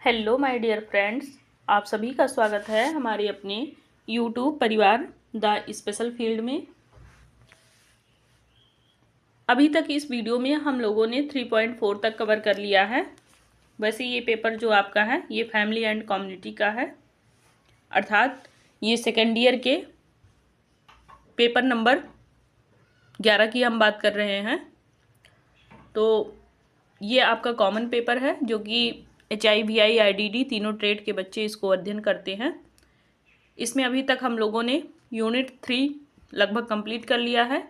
Hello my dear friends, आप सभी का स्वागत है हमारे अपने यूट्यूब परिवार द स्पेशल फील्ड में। अभी तक इस वीडियो में हम लोगों ने 3.4 तक कवर कर लिया है। वैसे ये पेपर जो आपका है ये फैमिली एंड कम्युनिटी का है, अर्थात ये सेकेंड ईयर के पेपर नंबर 11 की हम बात कर रहे हैं। तो ये आपका कॉमन पेपर है जो कि HIVI IDD तीनों ट्रेड के बच्चे इसको अध्ययन करते हैं। इसमें अभी तक हम लोगों ने यूनिट 3 लगभग कंप्लीट कर लिया है।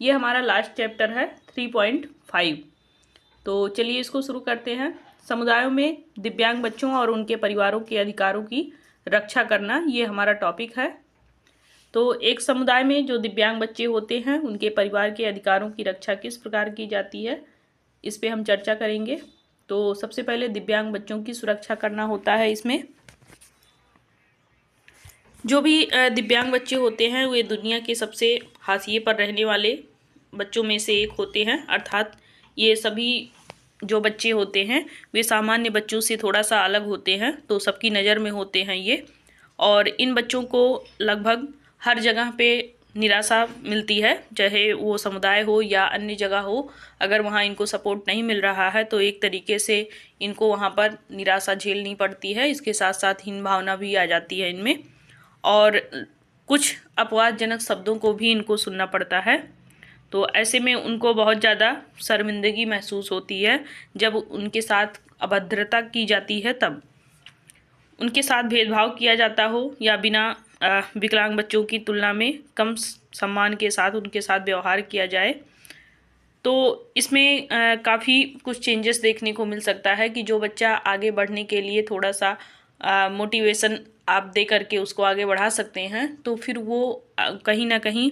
ये हमारा लास्ट चैप्टर है 3.5। तो चलिए इसको शुरू करते हैं। समुदायों में दिव्यांग बच्चों और उनके परिवारों के अधिकारों की रक्षा करना, ये हमारा टॉपिक है। तो एक समुदाय में जो दिव्यांग बच्चे होते हैं उनके परिवार के अधिकारों की रक्षा किस प्रकार की जाती है, इस पे हम चर्चा करेंगे। तो सबसे पहले दिव्यांग बच्चों की सुरक्षा करना होता है। इसमें जो भी दिव्यांग बच्चे होते हैं वे दुनिया के सबसे हाशिए पर रहने वाले बच्चों में से एक होते हैं, अर्थात ये सभी जो बच्चे होते हैं वे सामान्य बच्चों से थोड़ा सा अलग होते हैं, तो सबकी नज़र में होते हैं ये। और इन बच्चों को लगभग हर जगह पे निराशा मिलती है, चाहे वो समुदाय हो या अन्य जगह हो। अगर वहाँ इनको सपोर्ट नहीं मिल रहा है तो एक तरीके से इनको वहाँ पर निराशा झेलनी पड़ती है। इसके साथ साथ हीन भावना भी आ जाती है इनमें, और कुछ अपवादजनक शब्दों को भी इनको सुनना पड़ता है। तो ऐसे में उनको बहुत ज़्यादा शर्मिंदगी महसूस होती है जब उनके साथ अभद्रता की जाती है, तब उनके साथ भेदभाव किया जाता हो या बिना विकलांग बच्चों की तुलना में कम सम्मान के साथ उनके साथ व्यवहार किया जाए। तो इसमें काफ़ी कुछ चेंजेस देखने को मिल सकता है कि जो बच्चा आगे बढ़ने के लिए थोड़ा सा मोटिवेशन आप दे करके उसको आगे बढ़ा सकते हैं, तो फिर वो कहीं ना कहीं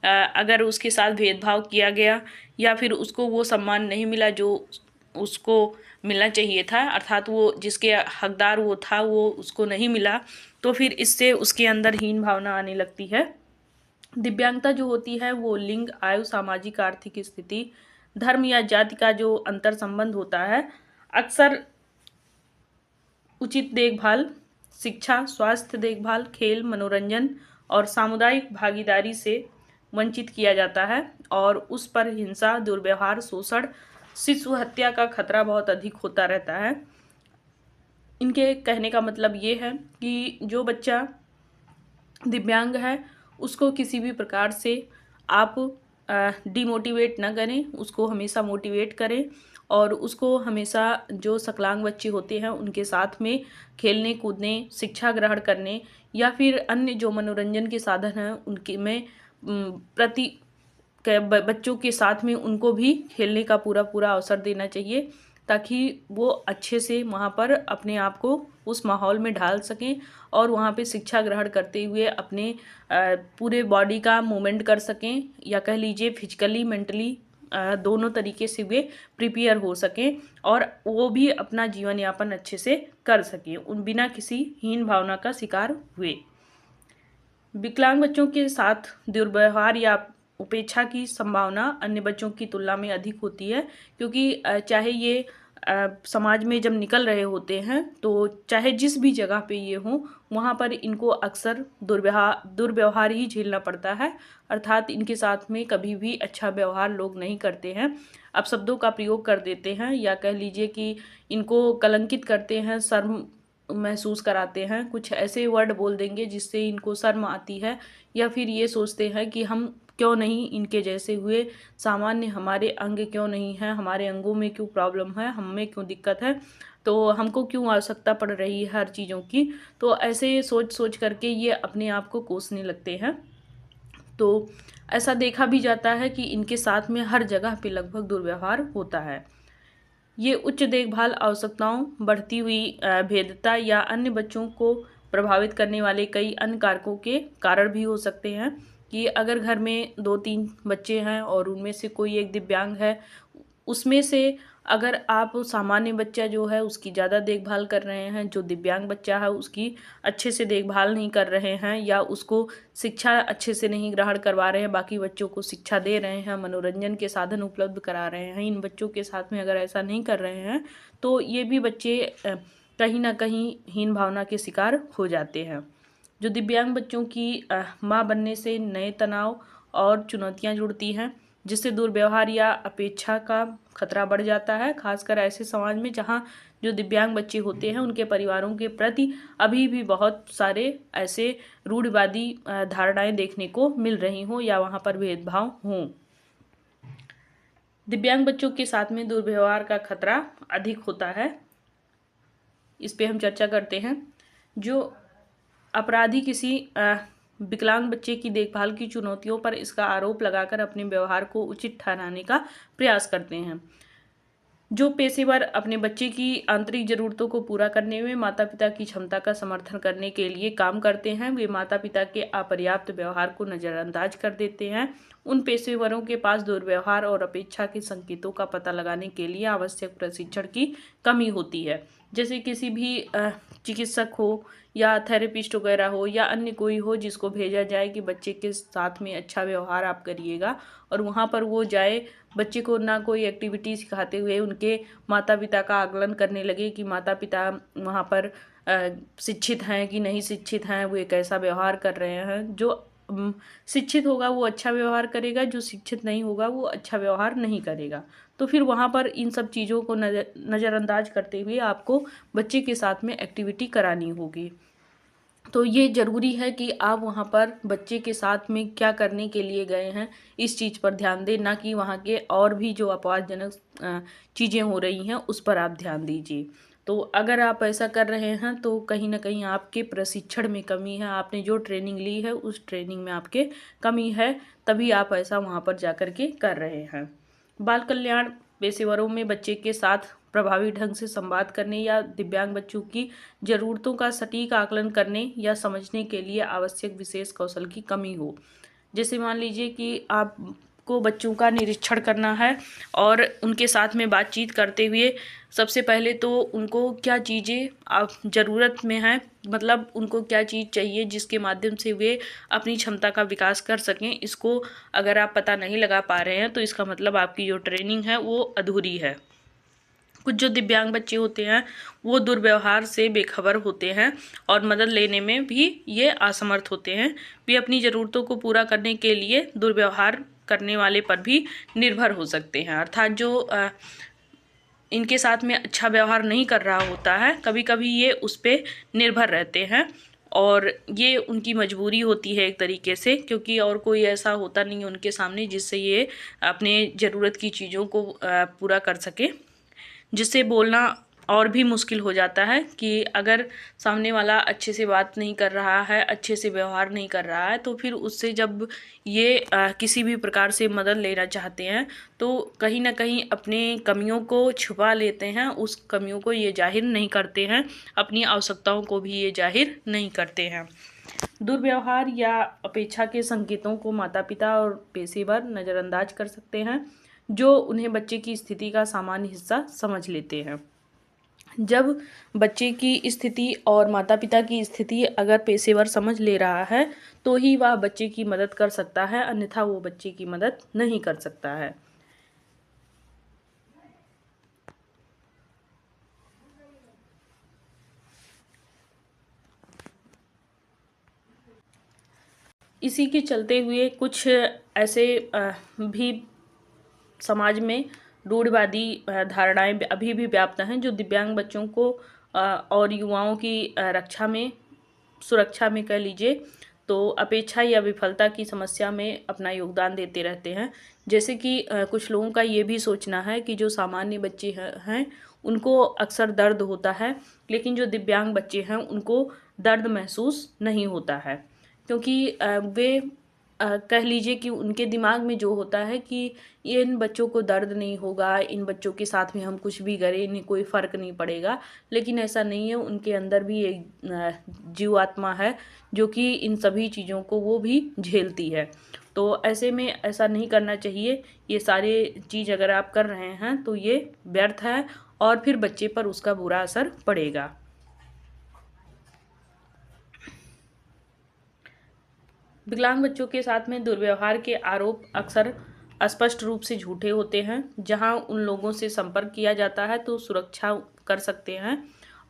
अगर उसके साथ भेदभाव किया गया या फिर उसको वो सम्मान नहीं मिला जो उसको मिलना चाहिए था, अर्थात वो जिसके हकदार वो था वो उसको नहीं मिला, तो फिर इससे उसके अंदर हीन भावना आने लगती है। दिव्यांगता जो होती है वो लिंग, आयु, सामाजिक आर्थिक स्थिति, धर्म या जाति का जो अंतर संबंध होता है, अक्सर उचित देखभाल, शिक्षा, स्वास्थ्य देखभाल, खेल, मनोरंजन और सामुदायिक भागीदारी से वंचित किया जाता है, और उस पर हिंसा, दुर्व्यवहार, शोषण, शिशु हत्या का खतरा बहुत अधिक होता रहता है। इनके कहने का मतलब ये है कि जो बच्चा दिव्यांग है उसको किसी भी प्रकार से आप डिमोटिवेट ना करें, उसको हमेशा मोटिवेट करें, और उसको हमेशा जो सकलांग बच्चे होते हैं उनके साथ में खेलने कूदने, शिक्षा ग्रहण करने या फिर अन्य जो मनोरंजन के साधन हैं उनके में प्रति बच्चों के साथ में उनको भी खेलने का पूरा पूरा अवसर देना चाहिए, ताकि वो अच्छे से वहाँ पर अपने आप को उस माहौल में ढाल सकें और वहाँ पे शिक्षा ग्रहण करते हुए अपने पूरे बॉडी का मूवमेंट कर सकें, या कह लीजिए फिजिकली मेंटली दोनों तरीके से वे प्रिपेयर हो सकें और वो भी अपना जीवन यापन अच्छे से कर सकें उन बिना किसी हीन भावना का शिकार हुए। विकलांग बच्चों के साथ दुर्व्यवहार या उपेक्षा की संभावना अन्य बच्चों की तुलना में अधिक होती है, क्योंकि चाहे ये समाज में जब निकल रहे होते हैं तो चाहे जिस भी जगह पे ये हों वहाँ पर इनको अक्सर दुर्व्यवहार ही झेलना पड़ता है, अर्थात इनके साथ में कभी भी अच्छा व्यवहार लोग नहीं करते हैं, अपशब्दों का प्रयोग कर देते हैं, या कह लीजिए कि इनको कलंकित करते हैं, शर्म महसूस कराते हैं, कुछ ऐसे वर्ड बोल देंगे जिससे इनको शर्म आती है, या फिर ये सोचते हैं कि हम क्यों नहीं इनके जैसे हुए, सामान्य हमारे अंग क्यों नहीं है, हमारे अंगों में क्यों प्रॉब्लम है, हम में क्यों दिक्कत है, तो हमको क्यों आवश्यकता पड़ रही है हर चीज़ों की। तो ऐसे सोच सोच करके ये अपने आप को कोसने लगते हैं। तो ऐसा देखा भी जाता है कि इनके साथ में हर जगह पे लगभग दुर्व्यवहार होता है। ये उच्च देखभाल आवश्यकताओं, बढ़ती हुई भेद्यता या अन्य बच्चों को प्रभावित करने वाले कई अन्य कारकों के कारण भी हो सकते हैं, कि अगर घर में 2-3 बच्चे हैं और उनमें से कोई एक दिव्यांग है, उसमें से अगर आप सामान्य बच्चा जो है उसकी ज़्यादा देखभाल कर रहे हैं, जो दिव्यांग बच्चा है उसकी अच्छे से देखभाल नहीं कर रहे हैं, या उसको शिक्षा अच्छे से नहीं ग्रहण करवा रहे हैं, बाकी बच्चों को शिक्षा दे रहे हैं, मनोरंजन के साधन उपलब्ध करा रहे हैं, इन बच्चों के साथ में अगर ऐसा नहीं कर रहे हैं तो ये भी बच्चे कहीं ना कहीं हीन भावना के शिकार हो जाते हैं। जो दिव्यांग बच्चों की माँ बनने से नए तनाव और चुनौतियाँ जुड़ती हैं, जिससे दुर्व्यवहार या अपेक्षा का खतरा बढ़ जाता है। खासकर ऐसे समाज में जहाँ जो दिव्यांग बच्चे होते हैं उनके परिवारों के प्रति अभी भी बहुत सारे ऐसे रूढ़िवादी धारणाएं देखने को मिल रही हों या वहाँ पर भेदभाव हों। दिव्यांग बच्चों के साथ में दुर्व्यवहार का खतरा अधिक होता है, इस पे हम चर्चा करते हैं। जो अपराधी किसी विकलांग बच्चे की देखभाल की चुनौतियों पर इसका आरोप लगाकर अपने व्यवहार को उचित ठहराने का प्रयास करते हैं। जो पेशेवर अपने बच्चे की आंतरिक ज़रूरतों को पूरा करने में माता पिता की क्षमता का समर्थन करने के लिए काम करते हैं, वे माता पिता के अपर्याप्त व्यवहार को नज़रअंदाज कर देते हैं। उन पेशेवरों के पास दुर्व्यवहार और अपेक्षा के संकेतों का पता लगाने के लिए आवश्यक प्रशिक्षण की कमी होती है। जैसे किसी भी चिकित्सक हो या थेरेपिस्ट वगैरह हो या अन्य कोई हो जिसको भेजा जाए कि बच्चे के साथ में अच्छा व्यवहार आप करिएगा, और वहाँ पर वो जाए, बच्चे को ना कोई एक्टिविटी सिखाते हुए उनके माता पिता का आकलन करने लगे कि माता पिता वहाँ पर शिक्षित हैं कि नहीं शिक्षित हैं, वो कैसा व्यवहार कर रहे हैं। जो शिक्षित होगा वो अच्छा व्यवहार करेगा, जो शिक्षित नहीं होगा वो अच्छा व्यवहार नहीं करेगा। तो फिर वहाँ पर इन सब चीज़ों को नज़रअंदाज करते हुए आपको बच्चे के साथ में एक्टिविटी करानी होगी। तो ये ज़रूरी है कि आप वहाँ पर बच्चे के साथ में क्या करने के लिए गए हैं इस चीज़ पर ध्यान दें, ना कि वहाँ के और भी जो अपवादजनक चीज़ें हो रही हैं उस पर आप ध्यान दीजिए। तो अगर आप ऐसा कर रहे हैं तो कहीं ना कहीं आपके प्रशिक्षण में कमी है, आपने जो ट्रेनिंग ली है उस ट्रेनिंग में आपके कमी है, तभी आप ऐसा वहाँ पर जा कर के कर रहे हैं। बाल कल्याण पेशेवरों में बच्चे के साथ प्रभावी ढंग से संवाद करने या दिव्यांग बच्चों की ज़रूरतों का सटीक आकलन करने या समझने के लिए आवश्यक विशेष कौशल की कमी हो। जैसे मान लीजिए कि आपको बच्चों का निरीक्षण करना है और उनके साथ में बातचीत करते हुए सबसे पहले तो उनको क्या चीज़ें आप ज़रूरत में हैं, मतलब उनको क्या चीज़ चाहिए जिसके माध्यम से वे अपनी क्षमता का विकास कर सकें, इसको अगर आप पता नहीं लगा पा रहे हैं तो इसका मतलब आपकी जो ट्रेनिंग है वो अधूरी है। कुछ जो दिव्यांग बच्चे होते हैं वो दुर्व्यवहार से बेखबर होते हैं और मदद लेने में भी ये असमर्थ होते हैं। वे अपनी ज़रूरतों को पूरा करने के लिए दुर्व्यवहार करने वाले पर भी निर्भर हो सकते हैं। अर्थात जो इनके साथ में अच्छा व्यवहार नहीं कर रहा होता है, कभी कभी ये उस पर निर्भर रहते हैं और ये उनकी मजबूरी होती है एक तरीके से, क्योंकि और कोई ऐसा होता नहीं है उनके सामने जिससे ये अपने ज़रूरत की चीज़ों को पूरा कर सके, जिससे बोलना और भी मुश्किल हो जाता है कि अगर सामने वाला अच्छे से बात नहीं कर रहा है, अच्छे से व्यवहार नहीं कर रहा है, तो फिर उससे जब ये किसी भी प्रकार से मदद लेना चाहते हैं तो कहीं ना कहीं अपने कमियों को छुपा लेते हैं, उस कमियों को ये जाहिर नहीं करते हैं, अपनी आवश्यकताओं को भी ये जाहिर नहीं करते हैं। दुर्व्यवहार या अपेक्षा के संकेतों को माता पिता और पेशेवर नज़रअंदाज कर सकते हैं, जो उन्हें बच्चे की स्थिति का सामान्य हिस्सा समझ लेते हैं। जब बच्चे की स्थिति और माता पिता की स्थिति अगर पेशेवर समझ ले रहा है तो ही वह बच्चे की मदद कर सकता है, अन्यथा वो बच्चे की मदद नहीं कर सकता है। इसी के चलते हुए कुछ ऐसे भी समाज में रूढ़िवादी धारणाएं अभी भी व्याप्त हैं जो दिव्यांग बच्चों को और युवाओं की रक्षा में, सुरक्षा में कह लीजिए, तो अपेक्षा या विफलता की समस्या में अपना योगदान देते रहते हैं। जैसे कि कुछ लोगों का ये भी सोचना है कि जो सामान्य बच्चे हैं उनको अक्सर दर्द होता है, लेकिन जो दिव्यांग बच्चे हैं उनको दर्द महसूस नहीं होता है, क्योंकि वे कह लीजिए कि उनके दिमाग में जो होता है कि ये इन बच्चों को दर्द नहीं होगा, इन बच्चों के साथ में हम कुछ भी करें इन्हें कोई फ़र्क नहीं पड़ेगा, लेकिन ऐसा नहीं है। उनके अंदर भी एक जीवात्मा है जो कि इन सभी चीज़ों को वो भी झेलती है। तो ऐसे में ऐसा नहीं करना चाहिए। ये सारे चीज़ अगर आप कर रहे हैं तो ये व्यर्थ है और फिर बच्चे पर उसका बुरा असर पड़ेगा। विकलांग बच्चों के साथ में दुर्व्यवहार के आरोप अक्सर स्पष्ट रूप से झूठे होते हैं। जहां उन लोगों से संपर्क किया जाता है तो सुरक्षा कर सकते हैं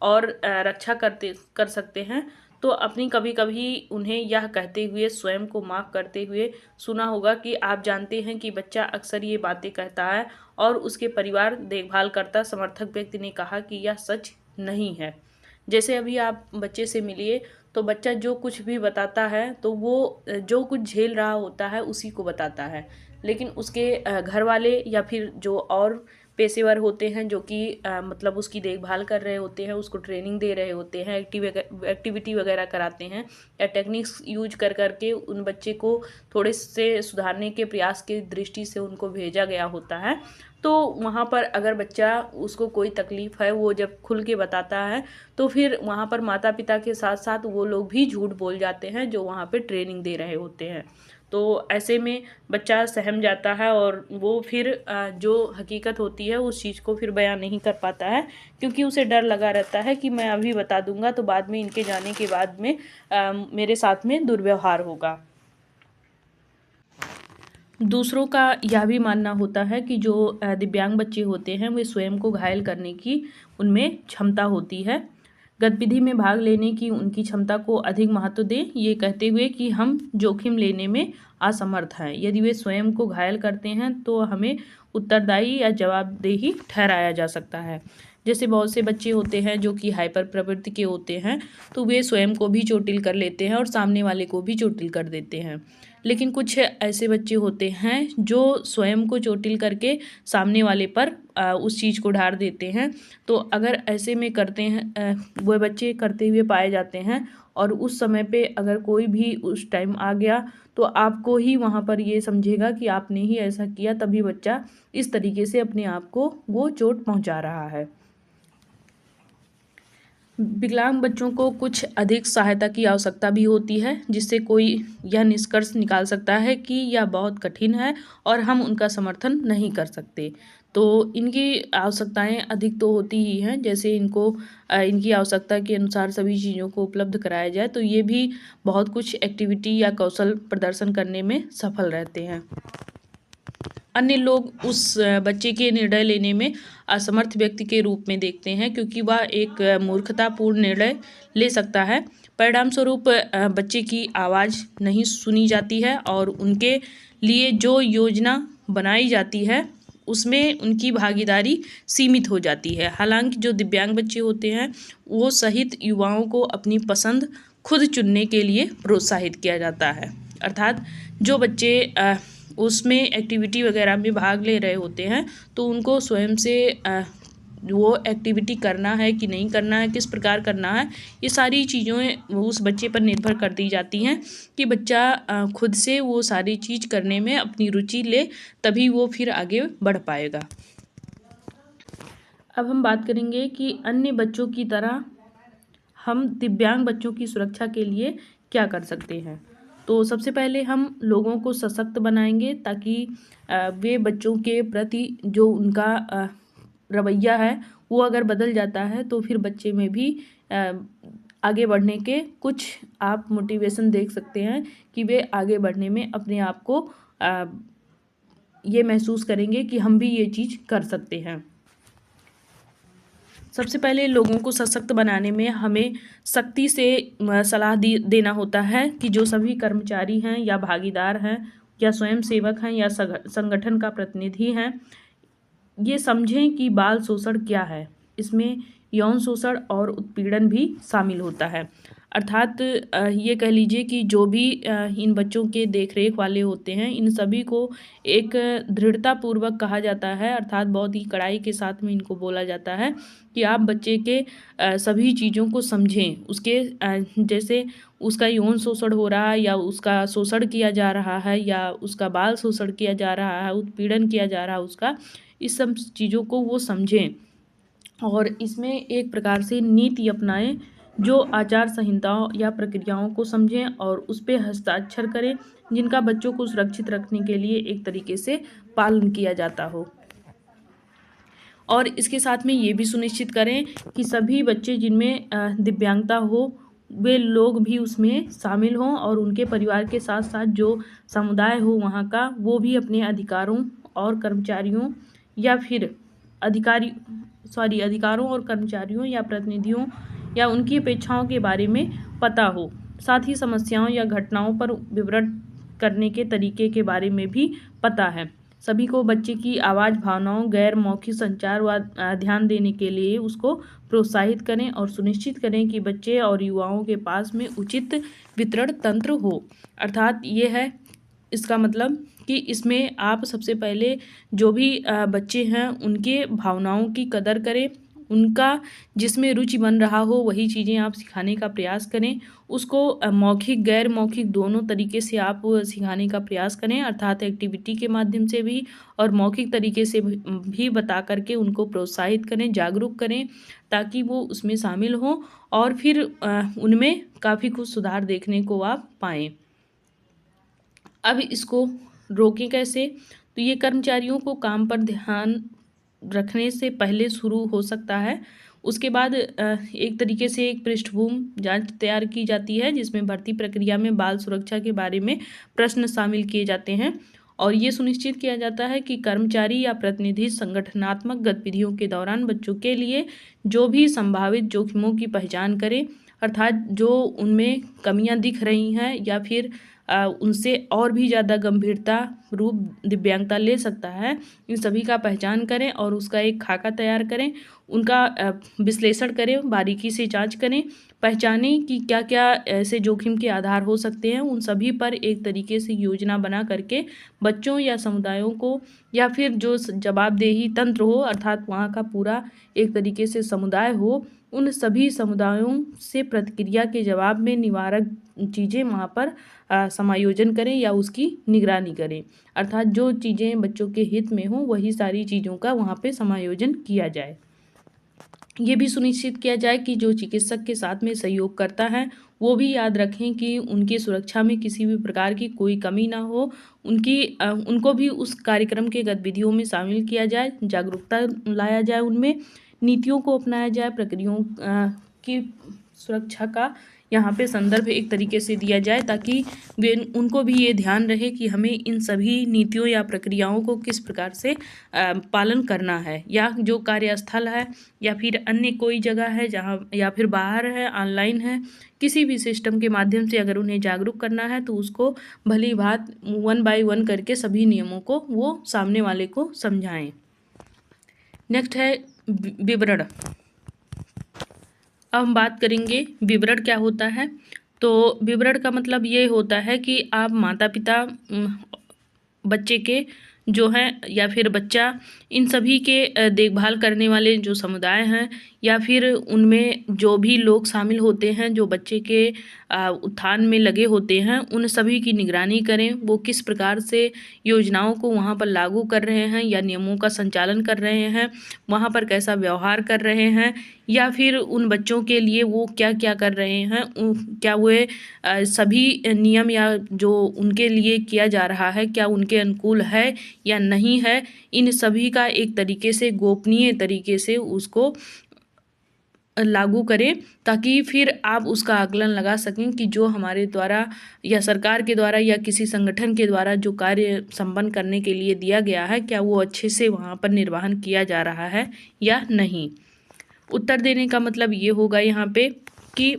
और रक्षा कर सकते हैं, तो अपनी कभी कभी उन्हें यह कहते हुए, स्वयं को माफ़ करते हुए सुना होगा कि आप जानते हैं कि बच्चा अक्सर ये बातें कहता है और उसके परिवार देखभाल करता समर्थक व्यक्ति ने कहा कि यह सच नहीं है। जैसे अभी आप बच्चे से मिलिए, तो बच्चा जो कुछ भी बताता है तो वो जो कुछ झेल रहा होता है उसी को बताता है। लेकिन उसके घर वाले या फिर जो और पेशेवर होते हैं जो कि मतलब उसकी देखभाल कर रहे होते हैं, उसको ट्रेनिंग दे रहे होते हैं, एक्टिविटी वगैरह कराते हैं या टेक्निक्स यूज कर करके उन बच्चे को थोड़े से सुधारने के प्रयास की दृष्टि से उनको भेजा गया होता है। तो वहाँ पर अगर बच्चा, उसको कोई तकलीफ़ है, वो जब खुल के बताता है, तो फिर वहाँ पर माता पिता के साथ साथ वो लोग भी झूठ बोल जाते हैं जो वहाँ पे ट्रेनिंग दे रहे होते हैं। तो ऐसे में बच्चा सहम जाता है और वो फिर जो हकीकत होती है उस चीज़ को फिर बयान नहीं कर पाता है, क्योंकि उसे डर लगा रहता है कि मैं अभी बता दूंगा तो बाद में इनके जाने के बाद में मेरे साथ में दुर्व्यवहार होगा। दूसरों का यह भी मानना होता है कि जो दिव्यांग बच्चे होते हैं वे स्वयं को घायल करने की उनमें क्षमता होती है। गतिविधि में भाग लेने की उनकी क्षमता को अधिक महत्व दें, ये कहते हुए कि हम जोखिम लेने में असमर्थ हैं। यदि वे स्वयं को घायल करते हैं तो हमें उत्तरदायी या जवाबदेही ठहराया जा सकता है। जैसे बहुत से बच्चे होते हैं जो कि हाइपर प्रवृत्ति के होते हैं, तो वे स्वयं को भी चोटिल कर लेते हैं और सामने वाले को भी चोटिल कर देते हैं। लेकिन कुछ ऐसे बच्चे होते हैं जो स्वयं को चोटिल करके सामने वाले पर उस चीज़ को ढार देते हैं। तो अगर ऐसे में करते हैं, वो बच्चे करते हुए पाए जाते हैं और उस समय पे अगर कोई भी उस टाइम आ गया तो आपको ही वहाँ पर ये समझेगा कि आपने ही ऐसा किया, तभी बच्चा इस तरीके से अपने आप को वो चोट पहुँचा रहा है। विकलांग बच्चों को कुछ अधिक सहायता की आवश्यकता भी होती है, जिससे कोई यह निष्कर्ष निकाल सकता है कि यह बहुत कठिन है और हम उनका समर्थन नहीं कर सकते। तो इनकी आवश्यकताएं अधिक तो होती ही हैं, जैसे इनको इनकी आवश्यकता के अनुसार सभी चीज़ों को उपलब्ध कराया जाए, तो ये भी बहुत कुछ एक्टिविटी या कौशल प्रदर्शन करने में सफल रहते हैं। अन्य लोग उस बच्चे के निर्णय लेने में असमर्थ व्यक्ति के रूप में देखते हैं, क्योंकि वह एक मूर्खतापूर्ण निर्णय ले सकता है। परिणाम स्वरूप बच्चे की आवाज़ नहीं सुनी जाती है और उनके लिए जो योजना बनाई जाती है उसमें उनकी भागीदारी सीमित हो जाती है। हालांकि जो दिव्यांग बच्चे होते हैं वो सहित युवाओं को अपनी पसंद खुद चुनने के लिए प्रोत्साहित किया जाता है। अर्थात जो बच्चे उसमें एक्टिविटी वगैरह में भाग ले रहे होते हैं तो उनको स्वयं से वो एक्टिविटी करना है कि नहीं करना है, किस प्रकार करना है, ये सारी चीज़ें उस बच्चे पर निर्भर कर दी जाती हैं कि बच्चा खुद से वो सारी चीज़ करने में अपनी रुचि ले, तभी वो फिर आगे बढ़ पाएगा। अब हम बात करेंगे कि अन्य बच्चों की तरह हम दिव्यांग बच्चों की सुरक्षा के लिए क्या कर सकते हैं। तो सबसे पहले हम लोगों को सशक्त बनाएंगे, ताकि वे बच्चों के प्रति जो उनका रवैया है वो अगर बदल जाता है तो फिर बच्चे में भी आगे बढ़ने के कुछ आप मोटिवेशन देख सकते हैं कि वे आगे बढ़ने में अपने आप को ये महसूस करेंगे कि हम भी ये चीज़ कर सकते हैं। सबसे पहले लोगों को सशक्त बनाने में हमें सख्ती से सलाह देना होता है कि जो सभी कर्मचारी हैं या भागीदार हैं या स्वयंसेवक हैं या संगठन का प्रतिनिधि हैं, ये समझें कि बाल शोषण क्या है। इसमें यौन शोषण और उत्पीड़न भी शामिल होता है। अर्थात ये कह लीजिए कि जो भी इन बच्चों के देखरेख वाले होते हैं, इन सभी को एक दृढ़तापूर्वक कहा जाता है, अर्थात बहुत ही कड़ाई के साथ में इनको बोला जाता है कि आप बच्चे के सभी चीज़ों को समझें। उसके जैसे उसका यौन शोषण हो रहा है या उसका शोषण किया जा रहा है या उसका बाल शोषण किया जा रहा है, उत्पीड़न किया जा रहा है उसका, इस सब चीज़ों को वो समझें और इसमें एक प्रकार से नीति अपनाएं, जो आचार संहिताओं या प्रक्रियाओं को समझें और उस पर हस्ताक्षर करें, जिनका बच्चों को सुरक्षित रखने के लिए एक तरीके से पालन किया जाता हो। और इसके साथ में ये भी सुनिश्चित करें कि सभी बच्चे जिनमें दिव्यांगता हो वे लोग भी उसमें शामिल हों और उनके परिवार के साथ साथ जो समुदाय हो वहाँ का, वो भी अपने अधिकारों और कर्मचारियों या फिर अधिकारी अधिकारों और कर्मचारियों या प्रतिनिधियों या उनकी अपेक्षाओं के बारे में पता हो। साथ ही समस्याओं या घटनाओं पर विवरण करने के तरीके के बारे में भी पता है। सभी को बच्चे की आवाज़, भावनाओं, गैर मौखिक संचार व ध्यान देने के लिए उसको प्रोत्साहित करें और सुनिश्चित करें कि बच्चे और युवाओं के पास में उचित वितरण तंत्र हो। अर्थात ये है इसका मतलब कि इसमें आप सबसे पहले जो भी बच्चे हैं उनके भावनाओं की कदर करें, उनका जिसमें रुचि बन रहा हो वही चीज़ें आप सिखाने का प्रयास करें। उसको मौखिक, गैर मौखिक दोनों तरीके से आप सिखाने का प्रयास करें, अर्थात एक्टिविटी के माध्यम से भी और मौखिक तरीके से भी बता करके उनको प्रोत्साहित करें, जागरूक करें, ताकि वो उसमें शामिल हों और फिर उनमें काफ़ी कुछ सुधार देखने को आप पाएँ। अब इसको रोकें कैसे? तो ये कर्मचारियों को काम पर ध्यान रखने से पहले शुरू हो सकता है। उसके बाद एक तरीके से एक पृष्ठभूमि जांच तैयार की जाती है, जिसमें भर्ती प्रक्रिया में बाल सुरक्षा के बारे में प्रश्न शामिल किए जाते हैं और ये सुनिश्चित किया जाता है कि कर्मचारी या प्रतिनिधि संगठनात्मक गतिविधियों के दौरान बच्चों के लिए जो भी संभावित जोखिमों की पहचान करें, अर्थात जो उनमें कमियां दिख रही हैं या फिर उनसे और भी ज़्यादा गंभीरता रूप दिव्यांगता ले सकता है, इन सभी का पहचान करें और उसका एक खाका तैयार करें, उनका विश्लेषण करें, बारीकी से जांच करें, पहचानें कि क्या क्या ऐसे जोखिम के आधार हो सकते हैं। उन सभी पर एक तरीके से योजना बना करके बच्चों या समुदायों को या फिर जो जवाबदेही तंत्र हो, अर्थात वहाँ का पूरा एक तरीके से समुदाय हो, उन सभी समुदायों से प्रतिक्रिया के जवाब में निवारक चीज़ें वहाँ पर समायोजन करें या उसकी निगरानी करें, अर्थात जो चीज़ें बच्चों के हित में हों वही सारी चीज़ों का वहाँ पे समायोजन किया जाए। ये भी सुनिश्चित किया जाए कि जो चिकित्सक के साथ में सहयोग करता है वो भी याद रखें कि उनकी सुरक्षा में किसी भी प्रकार की कोई कमी ना हो, उनको भी उस कार्यक्रम के गतिविधियों में शामिल किया जाए, जागरूकता लाया जाए, उनमें नीतियों को अपनाया जाए, प्रक्रियाओं की सुरक्षा का यहाँ पे संदर्भ एक तरीके से दिया जाए, ताकि उनको भी ये ध्यान रहे कि हमें इन सभी नीतियों या प्रक्रियाओं को किस प्रकार से पालन करना है, या जो कार्यस्थल है या फिर अन्य कोई जगह है जहाँ, या फिर बाहर है, ऑनलाइन है, किसी भी सिस्टम के माध्यम से अगर उन्हें जागरूक करना है तो उसको भली भात 1 बाय 1 करके सभी नियमों को वो सामने वाले को समझाएं। नेक्स्ट है विवरण। अब हम बात करेंगे विवरण क्या होता है। तो विवरण का मतलब ये होता है कि आप माता पिता, बच्चे के जो हैं या फिर बच्चा, इन सभी के देखभाल करने वाले जो समुदाय हैं या फिर उनमें जो भी लोग शामिल होते हैं जो बच्चे के उत्थान में लगे होते हैं, उन सभी की निगरानी करें। वो किस प्रकार से योजनाओं को वहाँ पर लागू कर रहे हैं या नियमों का संचालन कर रहे हैं, वहाँ पर कैसा व्यवहार कर रहे हैं, या फिर उन बच्चों के लिए वो क्या क्या कर रहे हैं, क्या वे सभी नियम या जो उनके लिए किया जा रहा है क्या उनके अनुकूल है या नहीं है। इन सभी का एक तरीके से गोपनीय तरीके से उसको लागू करें, ताकि फिर आप उसका आकलन लगा सकें कि जो हमारे द्वारा या सरकार के द्वारा या किसी संगठन के द्वारा जो कार्य संपन्न करने के लिए दिया गया है, क्या वो अच्छे से वहाँ पर निर्वहन किया जा रहा है या नहीं। उत्तर देने का मतलब ये होगा यहाँ पे कि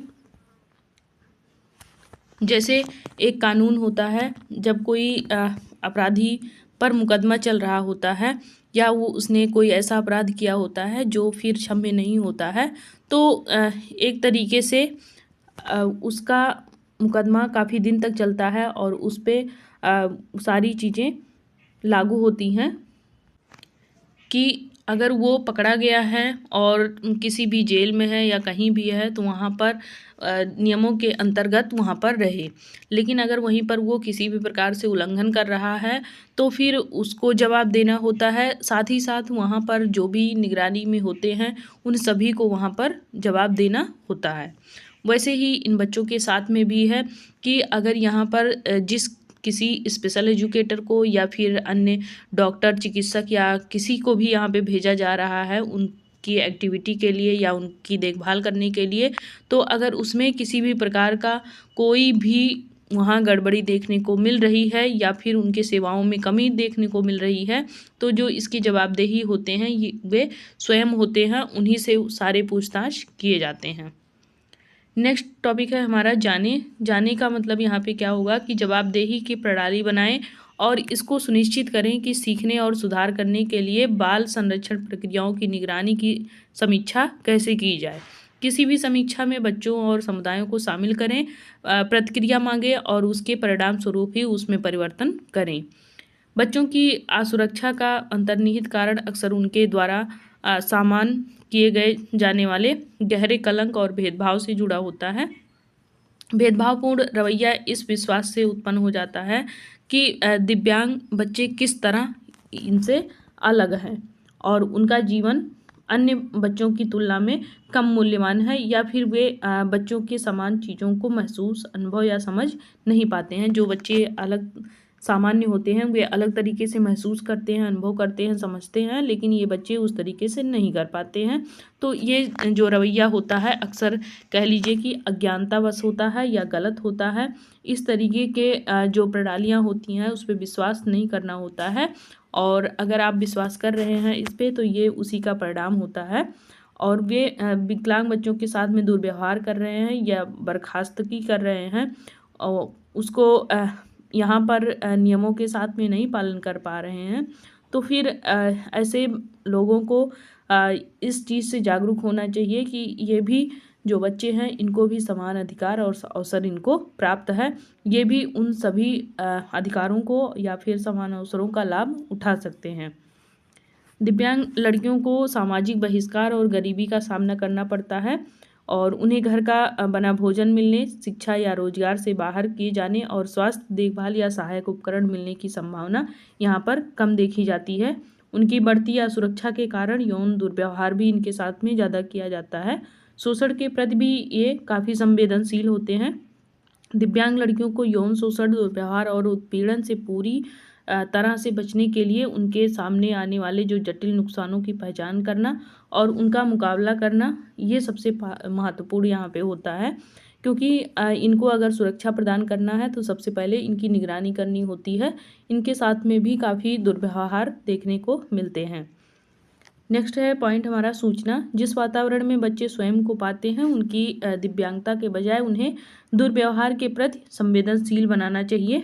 जैसे एक कानून होता है, जब कोई अपराधी पर मुकदमा चल रहा होता है या वो उसने कोई ऐसा अपराध किया होता है जो फिर क्षम्य नहीं होता है, तो एक तरीके से उसका मुकदमा काफ़ी दिन तक चलता है और उस पर सारी चीज़ें लागू होती हैं कि अगर वो पकड़ा गया है और किसी भी जेल में है या कहीं भी है तो वहाँ पर नियमों के अंतर्गत वहाँ पर रहे। लेकिन अगर वहीं पर वो किसी भी प्रकार से उल्लंघन कर रहा है तो फिर उसको जवाब देना होता है। साथ ही साथ वहाँ पर जो भी निगरानी में होते हैं उन सभी को वहाँ पर जवाब देना होता है। वैसे ही इन बच्चों के साथ में भी है कि अगर यहाँ पर जिस किसी स्पेशल एजुकेटर को या फिर अन्य डॉक्टर, चिकित्सक या किसी को भी यहाँ पे भेजा जा रहा है उनकी एक्टिविटी के लिए या उनकी देखभाल करने के लिए, तो अगर उसमें किसी भी प्रकार का कोई भी वहाँ गड़बड़ी देखने को मिल रही है या फिर उनके सेवाओं में कमी देखने को मिल रही है, तो जो इसकी जवाबदेही होते हैं वे स्वयं होते हैं, उन्हीं से सारे पूछताछ किए जाते हैं। नेक्स्ट टॉपिक है हमारा जाने का मतलब यहाँ पे क्या होगा कि जवाबदेही की प्रणाली बनाएं और इसको सुनिश्चित करें कि सीखने और सुधार करने के लिए बाल संरक्षण प्रक्रियाओं की निगरानी की समीक्षा कैसे की जाए। किसी भी समीक्षा में बच्चों और समुदायों को शामिल करें, प्रतिक्रिया मांगें और उसके परिणाम स्वरूप ही उसमें परिवर्तन करें। बच्चों की असुरक्षा का अंतर्निहित कारण अक्सर उनके द्वारा सामान किए गए जाने वाले गहरे कलंक और भेदभाव से जुड़ा होता है। भेदभावपूर्ण रवैया इस विश्वास से उत्पन्न हो जाता है कि दिव्यांग बच्चे किस तरह इनसे अलग हैं और उनका जीवन अन्य बच्चों की तुलना में कम मूल्यवान है, या फिर वे बच्चों के समान चीज़ों को महसूस, अनुभव या समझ नहीं पाते हैं। जो बच्चे अलग सामान्य होते हैं वे अलग तरीके से महसूस करते हैं, अनुभव करते हैं, समझते हैं, लेकिन ये बच्चे उस तरीके से नहीं कर पाते हैं। तो ये जो रवैया होता है अक्सर कह लीजिए कि अज्ञानतावश होता है या गलत होता है। इस तरीके के जो प्रणालियाँ होती हैं उस पर विश्वास नहीं करना होता है, और अगर आप विश्वास कर रहे हैं इस पर तो ये उसी का परिणाम होता है। और वे विकलांग बच्चों के साथ में दुर्व्यवहार कर रहे हैं या बर्खास्तगी कर रहे हैं और उसको यहाँ पर नियमों के साथ में नहीं पालन कर पा रहे हैं, तो फिर ऐसे लोगों को इस चीज़ से जागरूक होना चाहिए कि ये भी जो बच्चे हैं इनको भी समान अधिकार और अवसर इनको प्राप्त है। ये भी उन सभी अधिकारों को या फिर समान अवसरों का लाभ उठा सकते हैं। दिव्यांग लड़कियों को सामाजिक बहिष्कार और गरीबी का सामना करना पड़ता है और उन्हें घर का बना भोजन मिलने, शिक्षा या रोजगार से बाहर किए जाने और स्वास्थ्य देखभाल या सहायक उपकरण मिलने की संभावना यहाँ पर कम देखी जाती है। उनकी बढ़ती असुरक्षा के कारण यौन दुर्व्यवहार भी इनके साथ में ज़्यादा किया जाता है। शोषण के प्रति भी ये काफ़ी संवेदनशील होते हैं। दिव्यांग लड़कियों को यौन शोषण, दुर्व्यवहार और उत्पीड़न से पूरी तरह से बचने के लिए उनके सामने आने वाले जो जटिल नुकसानों की पहचान करना और उनका मुकाबला करना, ये सबसे महत्वपूर्ण यहाँ पे होता है, क्योंकि इनको अगर सुरक्षा प्रदान करना है तो सबसे पहले इनकी निगरानी करनी होती है। इनके साथ में भी काफ़ी दुर्व्यवहार देखने को मिलते हैं। नेक्स्ट है पॉइंट हमारा सूचना। जिस वातावरण में बच्चे स्वयं को पाते हैं उनकी दिव्यांगता के बजाय उन्हें दुर्व्यवहार के प्रति संवेदनशील बनाना चाहिए।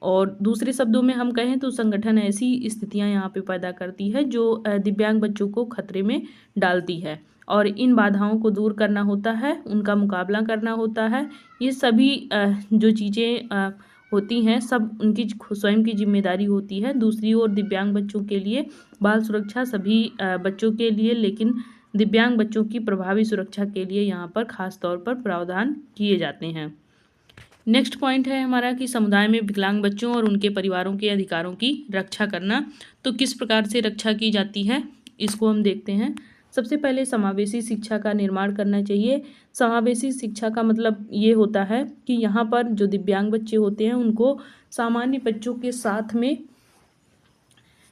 और दूसरे शब्दों में हम कहें तो संगठन ऐसी स्थितियां यहाँ पे पैदा करती है जो दिव्यांग बच्चों को खतरे में डालती है, और इन बाधाओं को दूर करना होता है, उनका मुकाबला करना होता है। ये सभी जो चीज़ें होती हैं सब उनकी स्वयं की जिम्मेदारी होती है। दूसरी ओर दिव्यांग बच्चों के लिए बाल सुरक्षा सभी बच्चों के लिए, लेकिन दिव्यांग बच्चों की प्रभावी सुरक्षा के लिए यहाँ पर खास तौर पर प्रावधान किए जाते हैं। नेक्स्ट पॉइंट है हमारा कि समुदाय में विकलांग बच्चों और उनके परिवारों के अधिकारों की रक्षा करना। तो किस प्रकार से रक्षा की जाती है इसको हम देखते हैं। सबसे पहले समावेशी शिक्षा का निर्माण करना चाहिए। समावेशी शिक्षा का मतलब ये होता है कि यहाँ पर जो दिव्यांग बच्चे होते हैं उनको सामान्य बच्चों के साथ में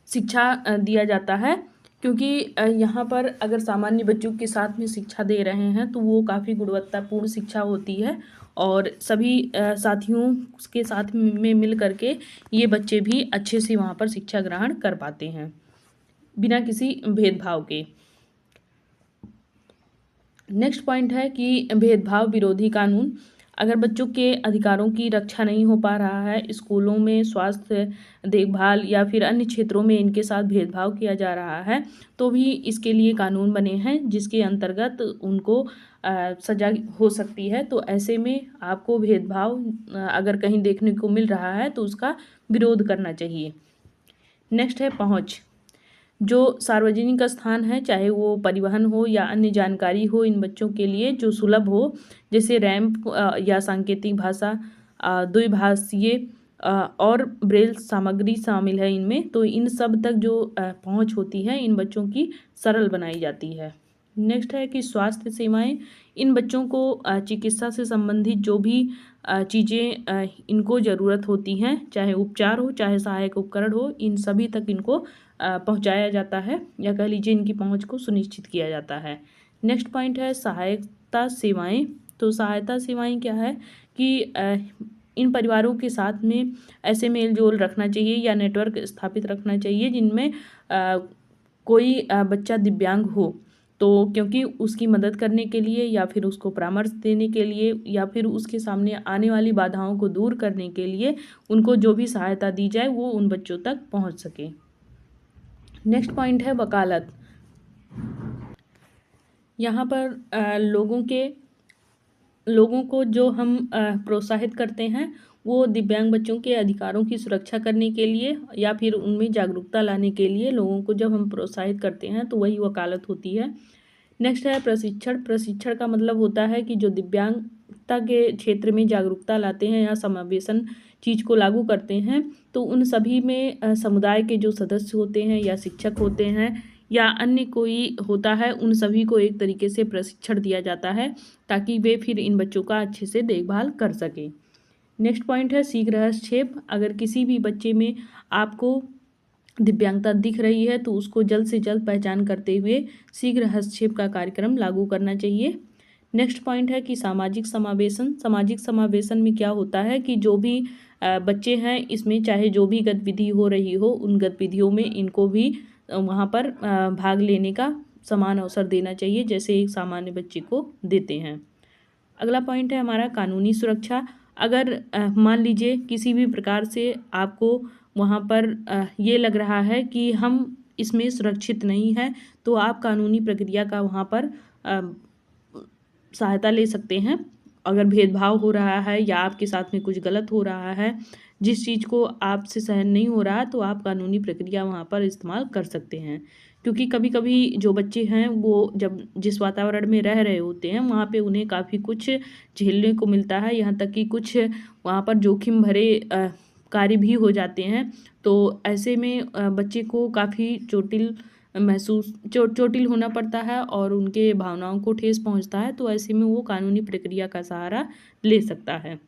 शिक्षा दिया जाता है, क्योंकि यहाँ पर अगर सामान्य बच्चों के साथ में शिक्षा दे रहे हैं तो वो काफ़ी गुणवत्तापूर्ण शिक्षा होती है और सभी साथियों के साथ में मिल करके ये बच्चे भी अच्छे से वहाँ पर शिक्षा ग्रहण कर पाते हैं बिना किसी भेदभाव के। नेक्स्ट पॉइंट है कि भेदभाव विरोधी कानून। अगर बच्चों के अधिकारों की रक्षा नहीं हो पा रहा है, स्कूलों में स्वास्थ्य देखभाल या फिर अन्य क्षेत्रों में इनके साथ भेदभाव किया जा रहा है, तो भी इसके लिए कानून बने हैं जिसके अंतर्गत उनको सजा हो सकती है। तो ऐसे में आपको भेदभाव अगर कहीं देखने को मिल रहा है तो उसका विरोध करना चाहिए। नेक्स्ट है पहुँच। जो सार्वजनिक स्थान है, चाहे वो परिवहन हो या अन्य जानकारी हो, इन बच्चों के लिए जो सुलभ हो, जैसे रैंप या सांकेतिक भाषा, द्विभाषीय और ब्रेल सामग्री शामिल है इनमें, तो इन सब तक जो पहुंच होती है इन बच्चों की सरल बनाई जाती है। नेक्स्ट है कि स्वास्थ्य सेवाएं। इन बच्चों को चिकित्सा से संबंधित जो भी चीज़ें इनको ज़रूरत होती हैं, चाहे उपचार हो चाहे सहायक उपकरण हो, इन सभी तक इनको पहुंचाया जाता है, या कह लीजिए इनकी पहुंच को सुनिश्चित किया जाता है। नेक्स्ट पॉइंट है सहायता सेवाएं। तो सहायता सेवाएं क्या है कि इन परिवारों के साथ में ऐसे मेल जोल रखना चाहिए या नेटवर्क स्थापित रखना चाहिए जिनमें कोई बच्चा दिव्यांग हो, तो क्योंकि उसकी मदद करने के लिए या फिर उसको परामर्श देने के लिए या फिर उसके सामने आने वाली बाधाओं को दूर करने के लिए उनको जो भी सहायता दी जाए वो उन बच्चों तक पहुंच सके। नेक्स्ट पॉइंट है वकालत। यहाँ पर लोगों को जो हम प्रोत्साहित करते हैं वो दिव्यांग बच्चों के अधिकारों की सुरक्षा करने के लिए या फिर उनमें जागरूकता लाने के लिए लोगों को जब हम प्रोत्साहित करते हैं तो वही वकालत होती है। नेक्स्ट है प्रशिक्षण। प्रशिक्षण का मतलब होता है कि जो दिव्यांगता के क्षेत्र में जागरूकता लाते हैं या समावेशन चीज़ को लागू करते हैं तो उन सभी में समुदाय के जो सदस्य होते हैं या शिक्षक होते हैं या अन्य कोई होता है, उन सभी को एक तरीके से प्रशिक्षण दिया जाता है ताकि वे फिर इन बच्चों का अच्छे से देखभाल कर सकें। नेक्स्ट पॉइंट है शीघ्र हस्तक्षेप। अगर किसी भी बच्चे में आपको दिव्यांगता दिख रही है तो उसको जल्द से जल्द पहचान करते हुए शीघ्र हस्तक्षेप का कार्यक्रम लागू करना चाहिए। नेक्स्ट पॉइंट है कि सामाजिक समावेशन। सामाजिक समावेशन में क्या होता है कि जो भी बच्चे हैं इसमें चाहे जो भी गतिविधि हो रही हो उन गतिविधियों में इनको भी वहाँ पर भाग लेने का समान अवसर देना चाहिए जैसे एक सामान्य बच्चे को देते हैं। अगला पॉइंट है हमारा कानूनी सुरक्षा। अगर मान लीजिए किसी भी प्रकार से आपको वहाँ पर ये लग रहा है कि हम इसमें सुरक्षित नहीं है तो आप कानूनी प्रक्रिया का वहाँ पर सहायता ले सकते हैं। अगर भेदभाव हो रहा है या आपके साथ में कुछ गलत हो रहा है, जिस चीज़ को आपसे सहन नहीं हो रहा तो आप कानूनी प्रक्रिया वहाँ पर इस्तेमाल कर सकते हैं। क्योंकि कभी कभी जो बच्चे हैं वो जब जिस वातावरण में रह रहे होते हैं वहाँ पे उन्हें काफ़ी कुछ झेलने को मिलता है, यहाँ तक कि कुछ वहाँ पर जोखिम भरे कार्य भी हो जाते हैं। तो ऐसे में बच्चे को काफ़ी चोटिल होना पड़ता है और उनके भावनाओं को ठेस पहुंचता है, तो ऐसे में वो कानूनी प्रक्रिया का सहारा ले सकता है।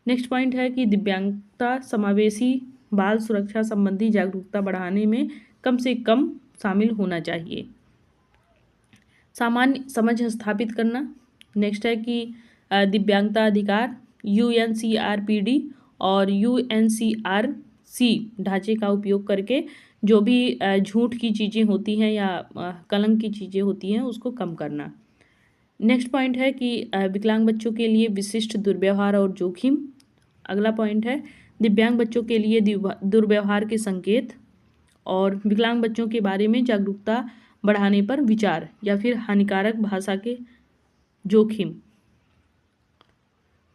नेक्स्ट पॉइंट है कि दिव्यांगता समावेशी बाल सुरक्षा संबंधी जागरूकता बढ़ाने में कम से कम शामिल होना चाहिए। सामान्य समझ स्थापित करना। नेक्स्ट है कि दिव्यांगता अधिकार UNCRPD और UNCRC ढांचे का उपयोग करके जो भी झूठ की चीज़ें होती हैं या कलंक की चीज़ें होती हैं उसको कम करना। नेक्स्ट पॉइंट है कि विकलांग बच्चों के लिए विशिष्ट दुर्व्यवहार और जोखिम। अगला पॉइंट है दिव्यांग बच्चों के लिए दुर्व्यवहार के संकेत और विकलांग बच्चों के बारे में जागरूकता बढ़ाने पर विचार या फिर हानिकारक भाषा के जोखिम।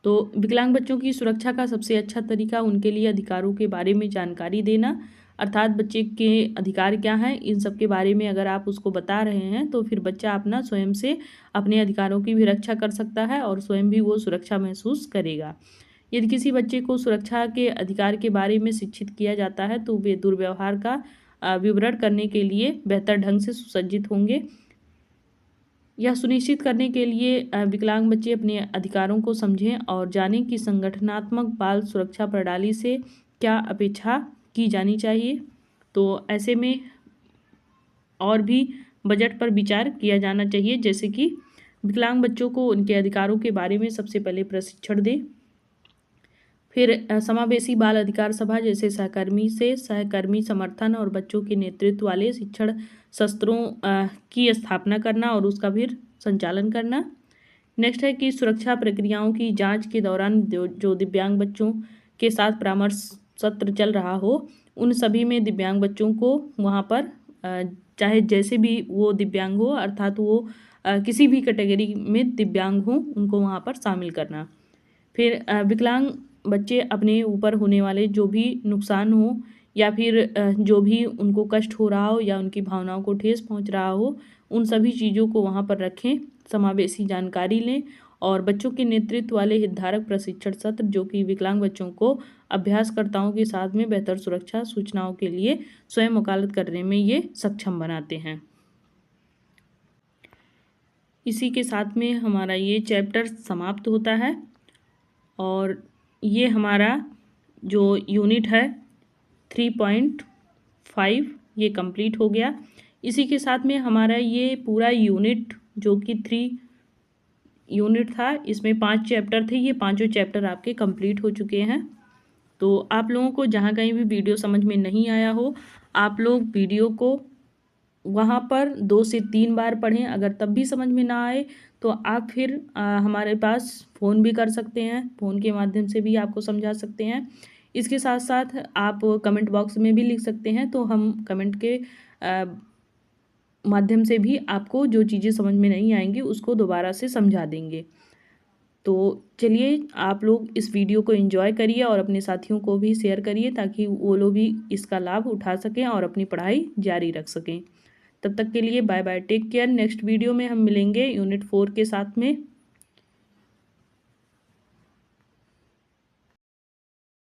तो विकलांग बच्चों की सुरक्षा का सबसे अच्छा तरीका उनके लिए अधिकारों के बारे में जानकारी देना, अर्थात बच्चे के अधिकार क्या हैं इन सब के बारे में अगर आप उसको बता रहे हैं तो फिर बच्चा अपना स्वयं से अपने अधिकारों की भी रक्षा कर सकता है और स्वयं भी वो सुरक्षा महसूस करेगा। यदि किसी बच्चे को सुरक्षा के अधिकार के बारे में शिक्षित किया जाता है तो वे दुर्व्यवहार का विवरण करने के लिए बेहतर ढंग से सुसज्जित होंगे। यह सुनिश्चित करने के लिए विकलांग बच्चे अपने अधिकारों को समझें और जानें कि संगठनात्मक बाल सुरक्षा प्रणाली से क्या अपेक्षा की जानी चाहिए। तो ऐसे में और भी बजट पर विचार किया जाना चाहिए, जैसे कि विकलांग बच्चों को उनके अधिकारों के बारे में सबसे पहले प्रशिक्षण दें। फिर समावेशी बाल अधिकार सभा जैसे सहकर्मी समर्थन और बच्चों के नेतृत्व वाले शिक्षण सत्रों की स्थापना करना और उसका फिर संचालन करना। नेक्स्ट है कि सुरक्षा प्रक्रियाओं की जांच के दौरान जो दिव्यांग बच्चों के साथ परामर्श सत्र चल रहा हो उन सभी में दिव्यांग बच्चों को वहाँ पर चाहे जैसे भी वो दिव्यांग हो, अर्थात वो किसी भी कैटेगरी में दिव्यांग हो, उनको वहाँ पर शामिल करना। फिर विकलांग बच्चे अपने ऊपर होने वाले जो भी नुकसान हो या फिर जो भी उनको कष्ट हो रहा हो या उनकी भावनाओं को ठेस पहुंच रहा हो उन सभी चीज़ों को वहाँ पर रखें, समावेशी जानकारी लें और बच्चों के नेतृत्व वाले हितधारक प्रशिक्षण सत्र जो कि विकलांग बच्चों को अभ्यासकर्ताओं के साथ में बेहतर सुरक्षा सूचनाओं के लिए स्वयं वकालत करने में ये सक्षम बनाते हैं। इसी के साथ में हमारा ये चैप्टर समाप्त होता है और ये हमारा जो यूनिट है 3.5 ये कंप्लीट हो गया। इसी के साथ में हमारा ये पूरा यूनिट जो कि यूनिट था, इसमें 5 चैप्टर थे, ये पाँचों चैप्टर आपके कंप्लीट हो चुके हैं। तो आप लोगों को जहाँ कहीं भी वीडियो समझ में नहीं आया हो, आप लोग वीडियो को वहाँ पर 2 से 3 बार पढ़ें। अगर तब भी समझ में ना आए तो आप फिर हमारे पास फ़ोन भी कर सकते हैं, फ़ोन के माध्यम से भी आपको समझा सकते हैं। इसके साथ साथ आप कमेंट बॉक्स में भी लिख सकते हैं, तो हम कमेंट के माध्यम से भी आपको जो चीज़ें समझ में नहीं आएंगी उसको दोबारा से समझा देंगे। तो चलिए, आप लोग इस वीडियो को एंजॉय करिए और अपने साथियों को भी शेयर करिए, ताकि वो लोग भी इसका लाभ उठा सकें और अपनी पढ़ाई जारी रख सकें। तब तक के लिए bye bye, take care. Next video में हम मिलेंगे यूनिट 4 के साथ में।